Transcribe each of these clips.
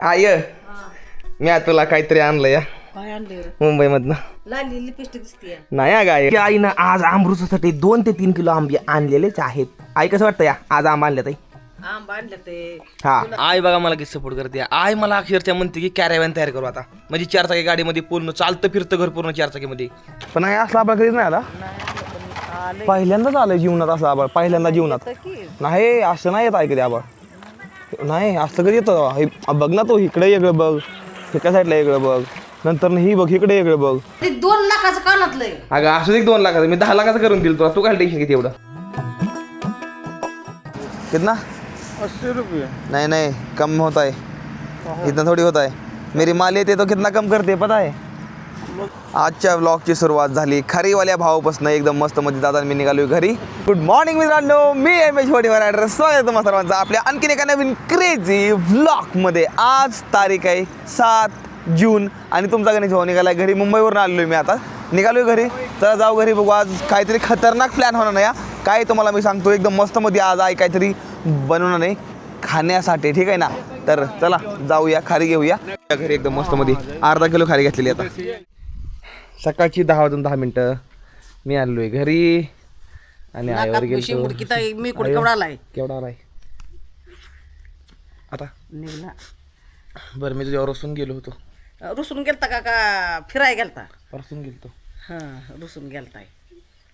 I मी तुला काहीतरी आणलं या काय आणले मुंबई मधनं. लाली लिपस्टिक दिसते नाही गाय आईनं आज आमरसासाठी 2 ते 3 किलो आंबे आणलेलेच आहेत. आई कसं वाटतं या आज आंबा आणले ताई? आंबा आणले ते हा आई बघा मला किती सपोर्ट करते. आई मला अक्षरशः म्हणते की कॅरेव्हॅन तयार करू आता, म्हणजे 4 चाकी गाडीमध्ये पूर्ण चालतं फिरतं घर पूर्ण 4 चाकीमध्ये. पण आई असला आंबा कधीच नाही आला. पहिल्यांदाच आलं जीवनात असं आबा, पहिल्यांदा जीवनात. नाही असं नाही येत आहे कधी आबा, नाही असं कधी येतं. हे बघ ना, तो इकडे वेगळं बघ, एका साईडला वेगळं बघ, नंतर ही बघ इकडे वेगळं बघ. ते 2 लाखाचं कानातलंय. अगं असं 2 लाखाचं, मी 10 लाखाचं करून दिलं तुला. तू काय टेन्शन घेते एवढं? कितना 80 रुपये. नहीं नहीं कम होता है, इतना थोड़ी होता है. मेरी माल येते तो कितना कम करते पता है. आजच्या व्लॉगची सुरुवात झाली खारीवाल्या भावापासून. एकदम मस्त मध्ये दादा मी निघालो घरी. गुड मॉर्निंग मित्रांनो, मी एम एच वडीवर ॲड्रेस. स्वागत तुम्हा सर्वांचं आपल्या आणखीन एका नवीन क्रेझी व्लॉगमध्ये. आज तारीख आहे 7 जून आणि तुमचा गणेश भाऊ निघाला घरी. मुंबईवरून आलेलो मी, आता निघालो घरी. तर जाऊ घरी बघू, आज काहीतरी खतरनाक प्लॅन होणार नाही. काय तुम्हाला मी सांगतो, एकदम मस्त मध्ये आज आहे काहीतरी बनवणार नाही खाण्यासाठी, ठीक आहे ना. तर चला जाऊया, खारी घेऊया घरी. एकदम मस्त मध्ये अर्धा किलो खारी घेतलेली आता. सकाळची 10 वाजून 10 मिनटं मी आलोय घरी आणि आईवर गेलो. मी कुठे केवढा आलाय केवढा आलाय आता निघला. बरं मी तुझ्यावर रसून गेलो होतो. रुसून गेलता का फिराय गेलता? रसून गेलतो, हा रुसून गेलताय.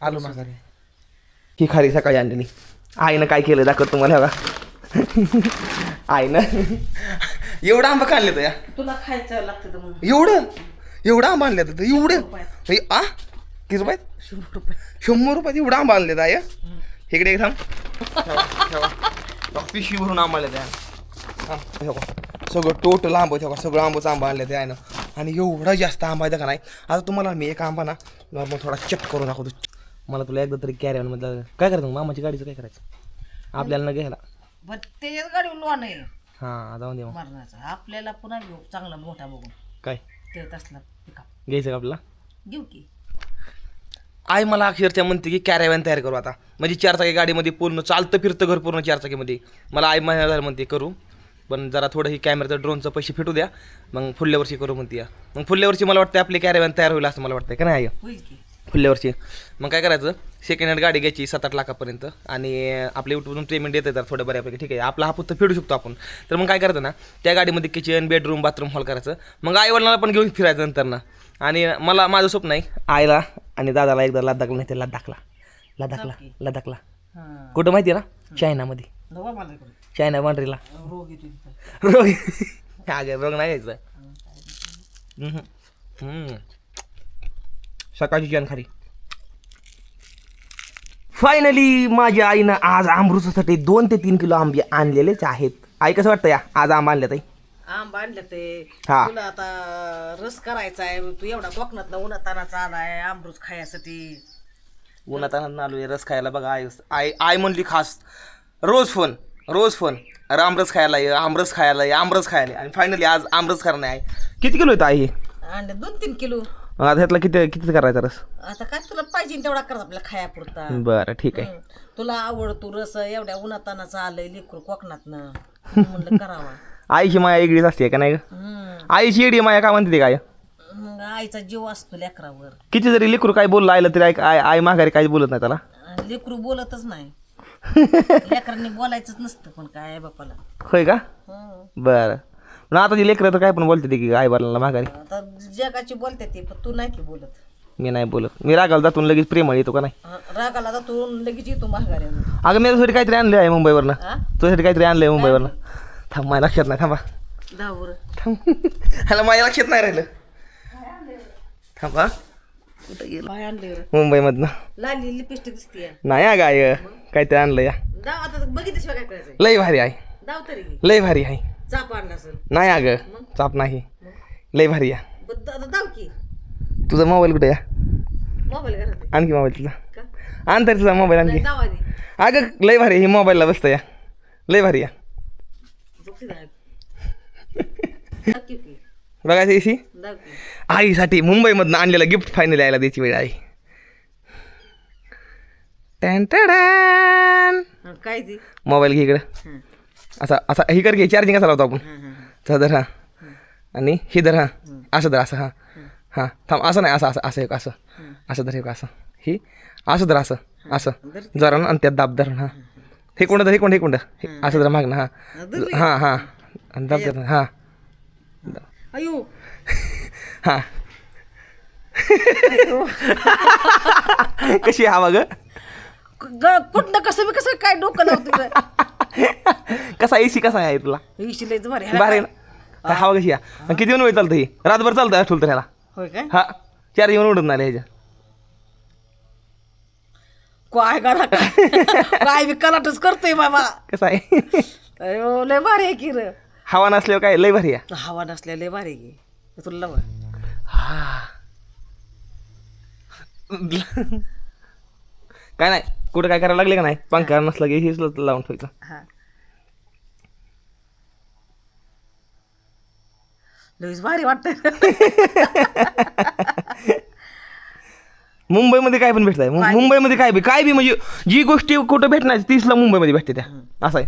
आलो माघारी. ही खारी सकाळी आणलेली. आईनं काय केलं दाखवत तुम्हाला बघा. आईनं एवढा आंबा काढले तर या, तुला खायचं लागतं तर मग एवढा आंबा आणले तर एवढं आ किती रुपयात? 100 रुपये. 100 रुपयात एवढा आंबा आणले आय. इकडे एक थांब, पिशवी भरून आंबा आणले त्या. सगळं टोटल आंबा ठेवा, सगळं आंबाचं आंबा आणले ते आहे ना. आणि एवढा जास्त आंबा आहे का नाही. आता तुम्हाला मी एक आंबा ना नॉर्मल थोडा चट करून दाखवतो. मला तुला एकदा तरी कॅरेव्हॅन मधलं काय करायचं, मामाची गाडीचं काय करायचं आपल्याला न घ्यायला. पण त्याच्यात गाडी लोन आहे हां जाऊन दे मग. मरणाचा. आपल्याला पुन्हा घेऊ चांगला मोठा बघून. काय ते असला पिकअप घ्यायचं का आपल्याला? घेऊ की. आई मला अक्षरशः म्हणते की कॅरेव्हॅन तयार करू आता, म्हणजे 4 चाकी गाडीमध्ये पूर्ण चालतं फिरतं घर पूर्ण 4 चाकीमध्ये. मला आई महिन्याला म्हणते करू, पण जरा थोडं ही कॅमेराचं ड्रोनचं पैसे फिटू द्या, मग पुढल्या वर्षी करू म्हणते. मग पुढल्या वर्षी मला वाटतं आपली कॅरेव्हॅन तयार होईल असं मला वाटतं का नाही. होईल की पुढल्या वर्षी मग काय करायचं, सेकंड हँड गाडी घ्यायची 7-8 लाखापर्यंत. आणि आपल्या यूट्यूबवरून पेमेंट येतं तर थोडं बऱ्यापैकी, ठीक आहे. आपला हा फक्त फिरू शकतो आपण. तर मग काय करायचं ना, त्या गाडीमध्ये किचन, बेडरूम, बाथरूम, हॉल करायचं. मग आईवडिलांना पण घेऊन फिरायचं नंतर ना. आणि मला माझं स्वप्न आहे आईला आणि दादाला एकदा लद्दाखला, नाही ते लद्दाखला हा कुठं माहिती आहे ना, चायनामध्ये. नवा मला इकडे चायना बांड्रीला रोग येतो तिथं. रोग रोग नाही यायचं. सकाळची जन खारी. फायनली माझ्या आईनं आज आमरसासाठी 2 ते 3 किलो आंबे आणलेलेच आहेत. आई कसं वाटतं या आज आंबा आणले ताई? आंबा आणलं ते. हा. तुला आता रस करायचा आहे. तू एवढा कोकणात उन्हातानाचा आलाय आमरूस खायसाठी. उन्हाताना आलो रस खायला बघा. आई म्हणली खास रोज फोन आमरस खायला ये, आमरस खायला ये, आमरस खायला. आणि फायनली आज आमरस करणं आहे. किती किलो येतं आई हे? अंडे 2-3 किलो. आता ह्यातला किती करायचा रस? आता काय तुला पाहिजे तेवढा कर आपल्याला खायापुरता. बरं ठीक आहे. तुला आवडतो रस. एवढ्या उन्हातानाचा आलंय लेकरू कोकणातनं म्हणलं करावा. आईची माया वेगळीच असते का नाही ग? आईची एडी माया काय म्हणते ते काय? मग आईचा जीव असतो लेकरावर. किती जरी लेकरू काय बोललं आईला तरी आई माघारी काही बोलत नाही त्याला. लेकरू बोलतच नाही. लेकरांनी बोलायचंच नसतं पण काय बापाला. होय का? बरं. पण आता ती लेकरं तर काय पण बोलते की आई बाला माघारी. आता जगाची बोलते ते, पण तू नाही की बोलत. मी नाही बोलत. मी रागाला जातून लगेच प्रेमळ येतो का नाही. रागाला तर तू लगेच येतो माघारी. अगं मी तुझ्यासाठी काहीतरी आणलं आहे मुंबईवरनं. तुझ्यासाठी काहीतरी आणलंय मुंबईवरनं. थांब माझ्या लक्षात नाही. थांबा धावर ह्याला माझ्या लक्षात नाही राहिलं. थांबा कुठं गेलं? काय आणले मुंबईमधनं. लाली लिपस्टिक दिसते. नाही गाय काहीतरी आणलं या. दाव आता बघितल्याशिवाय काय करायचंय. लय भारी आहे, दाव तरी लय भारी आहे. चाप आणला असेल. नाही अगं चाप नाही, लय भारी या. दाव की. तुझा मोबाईल कुठे या? मोबाईल घरात आहे. आणखी मोबाईल तुझा का? आण तरी तुझा मोबाईल आणखी. दाव आधी अगं लय भारी ही मोबाईलला बसतं या, लय भारी या. बघते दाव की. बघायचं इशी दाव की. आईसाठी मुंबईमधनं आणलेलं गिफ्ट फायनली यायला द्यायची वेळ आहे. काय ती मोबाईल घे इकडं. असा असा ही कर घे, चार्जिंग कसा लावतो आपण. तसा धर हां आणि ही धर हां असं धर असं हां हां थांब असं नाही असं असं असं एक असं असं धर एक असं ही असं धर असं असं जरा ना आणि त्यात दाब धर हां हे कोणतं हे कोणतं असं जरा माग ना हां हां हां आणि दाब धर हां अयो हां कशी हवा ग कुठनं कसं काय डोकं लावतो कसा एसी कसा आहे तुला इशिलेच बरे बारे ना हवा कशी आहे किती वेळ चालतं ही रातभर चालतं ठुल तर ह्याला होय काय हा 4 येऊन उडत नाही ह्याच्या काय करा काय बी कलाटच करतोय बाबा कसं आहे अयो लय भारी आहे की र हवा नसल्यावर काय लय भारी आहे हवा नसल्या लय भारी आहे की तुला लावा काय नाही कुठं काय करायला लागले का नाही पंखा नसला की हेच लावून ठेवायचं हा लयच भारी वाटतंय मुंबईमध्ये काय पण भेटत मुंबईमध्ये काय बी म्हणजे जी गोष्टी कुठं भेटणार तीसला मुंबईमध्ये भेटते त्या असं आहे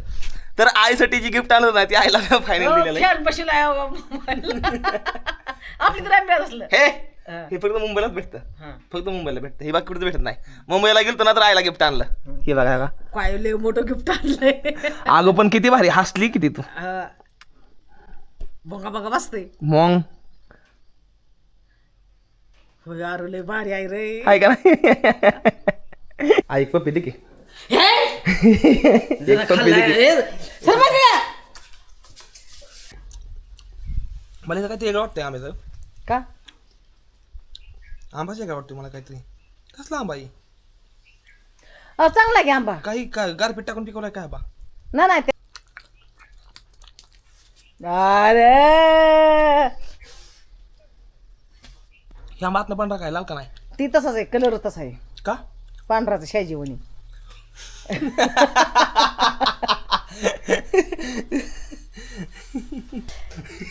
तर आईसाठी जी गिफ्ट आणलं नाही ती आईला फायनल दिलेलं आहे फॅन बशीला आपली तर आंब्यात असलं हे फक्त मुंबईलाच भेटतं फक्त मुंबईला भेटतं हे बाकी कुठं भेटत नाही मुंबईला गेलतो ना तर आईला गिफ्ट आणलं हे बघा का काय लय मोठं गिफ्ट आणलंय अगं पण किती भारी हसली किती तू बघा बघा बसते मग हो यार लय भारी आहे रे आहे का नाही आई पप्पी दे की एक पप्पी दे की मला काय ते वेगळं वाटतंय आंब्याचं का आंबाच वेगळं वाटतोय मला काहीतरी कसला आंबा आहे चांगला की आंबा काही काय गारपीट टाकून पिकवलाय काय आंबा नाही ते अरे हे आंबा आतनं पण टाकाय लाल का नाही ती तसाच आहे कलर तसा आहे का पांढराचं शाजीवणी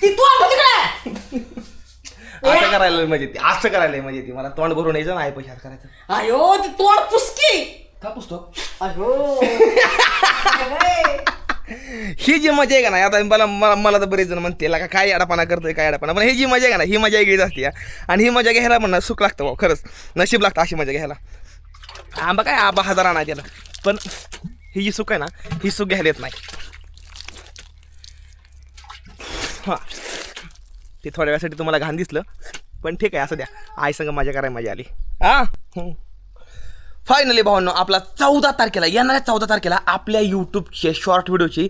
ती तू असं करायला म्हणजे ती मला तोंड भरून यायचं नाही पैशात करायचं अयो ती तोंड पुसकी का पुसतो अयो ही जी मजा आहे का नाही आता मला तर बरेच जण म्हणते का काय अडापाना करतोय काय अडापाना पण ही जी मजा आहे का ना ही मजा वेगळीच असते आणि ही मजा घ्यायला म्हणणं सुख लागतं भाऊ खरंच नशीब लागतं अशी मजा घ्यायला आंबा काय आंबा हजार आणा त्याला पण ही जी सुख आहे ना ही सुख घ्यायला येत नाही हां ते थोड्या वेळासाठी तुम्हाला घाण दिसलं पण ठीक आहे असं द्या आई संग मजा करायला मजा आली हां फायनली भावांनो आपला 14 तारखेला येणाऱ्या 14 तारखेला आपल्या यूट्यूबचे शॉर्ट व्हिडिओची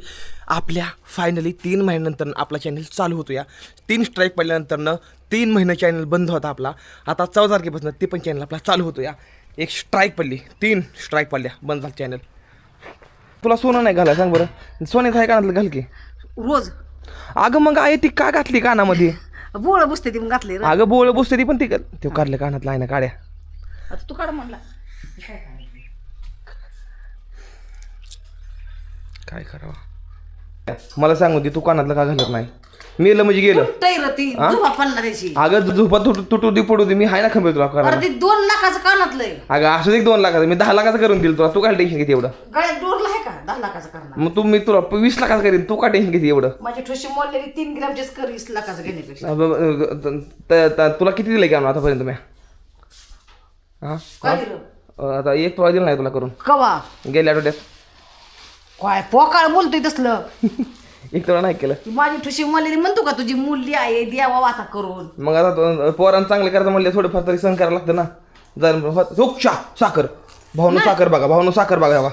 आपल्या फायनली 3 महिन्यानंतर आपला चॅनल चालू होतो या 3 स्ट्राईक पडल्यानंतरनं 3 महिने चॅनल बंद होता आपला आता 14 तारखेपासून ते पण चॅनल आपला चालू होतो या एक स्ट्राईक पडली 3 स्ट्राईक पडल्या बंद झालं चॅनल तुला सोनं नाही घाला सांग बरं सोन्याचं आहे कानातलं घाल की रोज अगं मग आहे ती का घातली कानामध्ये बोळ बसते ती मग घातली अगं बोळ बसते ती पण ती ते काढलं कानातलं आहे ना काड्या आता तू काढ म्हणला काय करावं मला सांगू दे तू कानातलं का घालत नाही मेलं म्हणजे गेलं ती झोपा पडणार त्याची अगं झोपा तुटू दे पडू दे मी आहे ना खंबीर तुला करायला अरे ती 2 लाखाचं कानातलंय अगं असू दे 2 लाखाचं मी 10 लाखाचं करून दिलं तुला तू काय टेन्शन घेते एवढं गळ्यात डोरला आहे का 10 लाखाचं करणार मग मी तुला 20 लाखाचं करीन तू का टेन्शन घेते एवढं माझी ठोशी मोडलेली 3 ग्रॅमचीच कर 20 लाखाचं घेण्यापेक्षा तुला किती दिलं की आणून आतापर्यंत मी काय दिलं आता 1 तोळा दिला नाही तुला करून कवा गेल्या आठवड्यात काय पोकाळ बोलतोय तसलं 1 तोळा नाही केलं ती माझी ठुशी मोडलेली म्हणतो का तुझी मुलगी आहे द्यावा वाता करून मग आता पोरांना चांगलं करायचं म्हणलं थोडंफार तरी सहन करायला लागतं ना जर साखर भावनं साखर बघा भावनं साखर बघा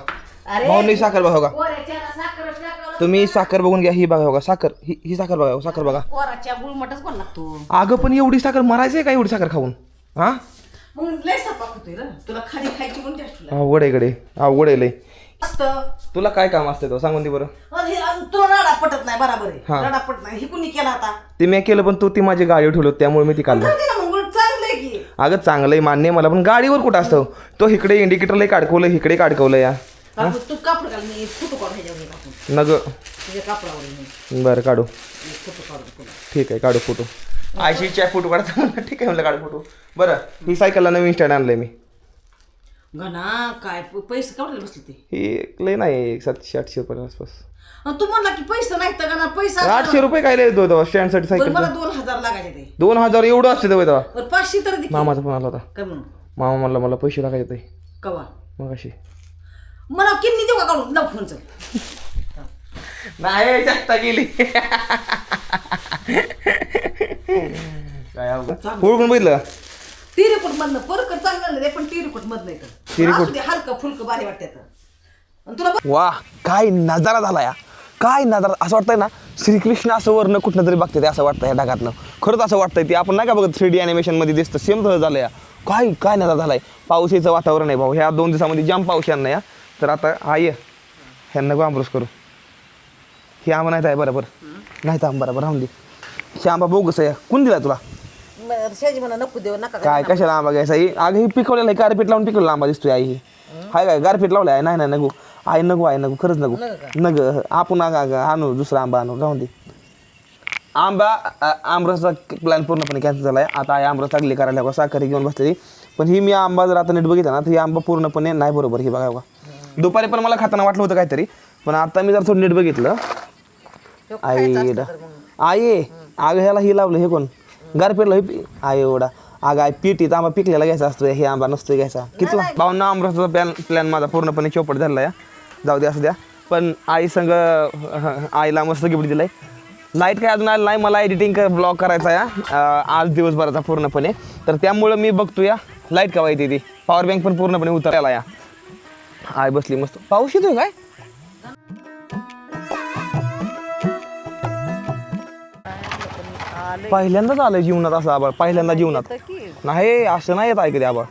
तुम्ही साखर बघून घ्या ही बघा साखर ही साखर बघा पोराच्या गुळमटच कोण लागतो अगं पण एवढी साखर मरायचं आहे का एवढी साखर खाऊन हा मग लय सपाक होतोय रे तुला खाली खायची कोण टेस्ट अवघड आहे कडे अवघड आहे लय असतं तुला काय काम असतं तो सांगून दे बरं तुला राडा पटत नाही बरोबर आहे राडा पटत नाही ही कुणी केला आता ते मी केलं पण तू ती माझी गाडीवर ठेवलं त्यामुळे मी ती काढलं मग चांगलंय की अगं चांगलंय मान्य मला पण गाडीवर कुठं असतं तो इकडे इंडिकेटरला काढकवलं इकडे काढकवलं या तू कापड घाल मी फोटो काढ ह्याच्यावर कापून नग तुझ्या कापडावर बरं काढू फोटो काढतो तुला ठीक आहे काढू फोटो आयशीच्या फोटो काढायचा म्हणलं ठीक आहे म्हणलं काढू फोटो बरं ही सायकलला नवीन स्टँड आणलंय मी घना काय पैसे केवढे बसले ते ही लय नाही 700-800 रुपये आसपास आणि तू म्हणला की पैसे नाहीत का ना पैसा 800 रुपये काय येतो तेव्हा स्टँडसाठी पण सायकल मला 2000 लागायचे ते 2000 एवढं असते तेव्हा बरं 500 तर दे की. मामाचा फोन आला होता काय म्हणून मामा म्हणला मला पैसे लागायचे ते कवा मग अशी मला किन्नी देऊ का काढून ना फोनचं नाही चेष्टा गेली काय ओळखून बघितलं तिरकुट मधनं परकर चांगलं नाही पण तिरकुट मधनं येतं तिरकुट. हलकं फुलकं भारी वाटतं आणि तुला वा काय नजारा झाला या काय नजारा असं वाटतंय ना श्रीकृष्ण असं वरनं कुठनं तरी बघते ते असं वाटतं या ढगातनं खरंच असं वाटतंय ते आपण नाही का बघत 3D ॲनिमेशन मध्ये दिसतं सेम तसं झालं या काय काय नजारा झालाय पावसाचं वातावरण आहे भाऊ ह्या 2 दिवसामध्ये जाम पाऊस यांना या तर आता आय ह्यांना आंबरस करू हे आंबा नाही आहे बरोबर नाही तर आंबा बरोबर राहून दे हे आंबा बोगस आहे कोण दिला तुला शेजी म्हणा नको देऊ नका काय कशाला आंबा घ्यायचा ही अगं ही पिकवलेला आहे गारपीट लावून पिकवलेला आंबा दिसतोय आई ही हाय काय गारपीट लावला आहे नाही नाही नको आई नको खरंच नको नग आपण आणू दुसरा आंबा आणू राहून दे आमरसचा प्लॅन पूर्णपणे कॅन्सल झाला आहे आता आई आमरस लागली करायला बघा साखरी घेऊन बसलेली पण ही मी आंबा जर आता नीट बघितला ना तर ही आंबा पूर्णपणे नाही बरोबर ही बघा दुपारी पण मला खाताना वाटलं होतं काहीतरी पण आता मी जर थोडं नीट बघितलं आई अगं ह्याला ही लावलं हे कोण गारपीटला आई एवढा अगं आई पीठ आंबा पिकलेला घ्यायचा असतो हे आंबा नसतो घ्यायचा किती भावना आमरसचा प्लॅन माझा पूर्णपणे चौपट झाला आहे जाऊ द्या असू द्या पण आई संग आईला मस्त गिफ्ट दिलं आहे लाईट काय अजून आलं नाही मला एडिटिंग ब्लॉग करायचा आहे आज दिवसभराचा पूर्णपणे तर त्यामुळं मी बघतो या लाईट का येते ती पॉवर बँक पण पूर्णपणे उतरायला या आई बसली मस्त पाऊस येतोय काय पहिल्यांदाच आलं जीवनात असं आबाळ पहिल्यांदा जीवनात नाही असं नाही येत आहे कधी आबाळ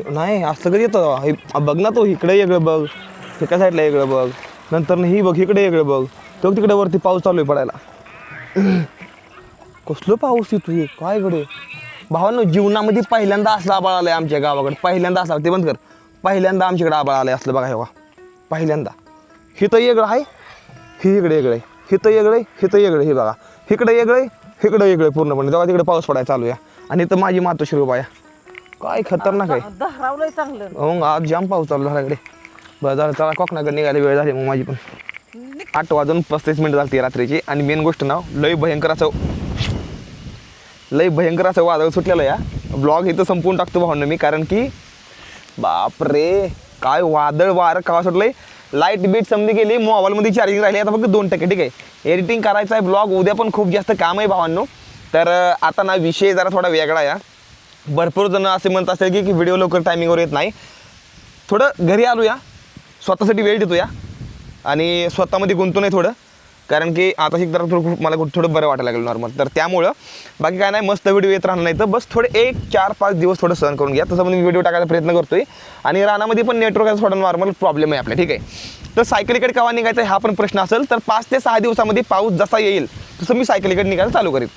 नाही असं कधी येतं हे बघ ना तो इकडे वेगळं बघ एका साईडला वेगळं बघ नंतर ही बघ इकडे वेगळं बघ तो तिकडे वरती पाऊस चालू आहे पडायला कसलं पाऊस येतोय काय कडे भावांनो जीवनामध्ये पहिल्यांदा असलं आबाळ आलंय आमच्या गावाकडे पहिल्यांदा असला ते बंद कर पहिल्यांदा आमच्याकडे आबाळ आलंय असलं बघा हे पहिल्यांदा हिथं वेगळं आहे ही इकडे वेगळं आहे हिथं वेगळं आहे हिथं वेगळं हे बघा इकडे वेगळं आहे इकडे वेगळं पूर्णपणे तेव्हा तिकडे पाऊस पडायला चालू आहे आणि इथं माझी मातोश्री उभा आहे काय खतरनाक आहे चांगलं मग आज जाम पाऊस चालू झाला इकडे बरं झालं चला कोकणाकडे निघायला वेळ झाली मग माझी पण 8:35 झाली रात्रीची आणि मेन गोष्ट नाव लय भयंकर असं वादळ सुटलेलं या ब्लॉग इथं संपवून टाकतो भावनं मी कारण की बापरे काय वादळ वारं का सुटलंय लाईट बीट समजी गेली मोबाईलमध्ये चार्जिंग राहिली आता फक्त 2% ठीक आहे एडिटिंग करायचं आहे ब्लॉग उद्या पण खूप जास्त काम आहे भावांनो तर आता ना विषय जरा थोडा वेगळा या भरपूर जण असे म्हणत असतील की व्हिडिओ लवकर टायमिंगवर येत नाही थोडं घरी आलो या स्वतःसाठी वेळ देतो या आणि स्वतःमध्ये गुंतून आहे थोडं कारण की आता जरा मला थोडं बरं वाटायला लागलं नॉर्मल तर त्यामुळं बाकी काय नाही मस्त व्हिडिओ येत राहणार नाही तर बस थोडे 1-4-5 दिवस थोडं सहन करून घ्या तसं मी व्हिडिओ टाकायचा प्रयत्न करतोय आणि रानामध्ये पण नेटवर्कचा थोडा नॉर्मल प्रॉब्लेम आहे आपल्या ठीक आहे तर सायकलीकडे केव्हा निघायचा हा पण प्रश्न असेल तर 5 ते 6 दिवसामध्ये पाऊस जसा येईल तसं मी सायकलीकडे निघायला चालू करीन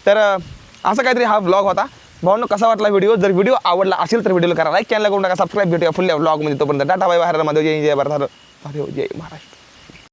तर असं काहीतरी हा व्लॉग होता भावनो कसा वाटला व्हिडिओ जर व्हिडिओ आवडला असेल तर व्हिडिओला करा लाईक चॅनल करून टाका सबस्क्राईब भेटूया फुल व्लॉगमध्ये तोपर्यंत टाटा बाय बाहेर मध्ये जय भारत जय महाराष्ट्र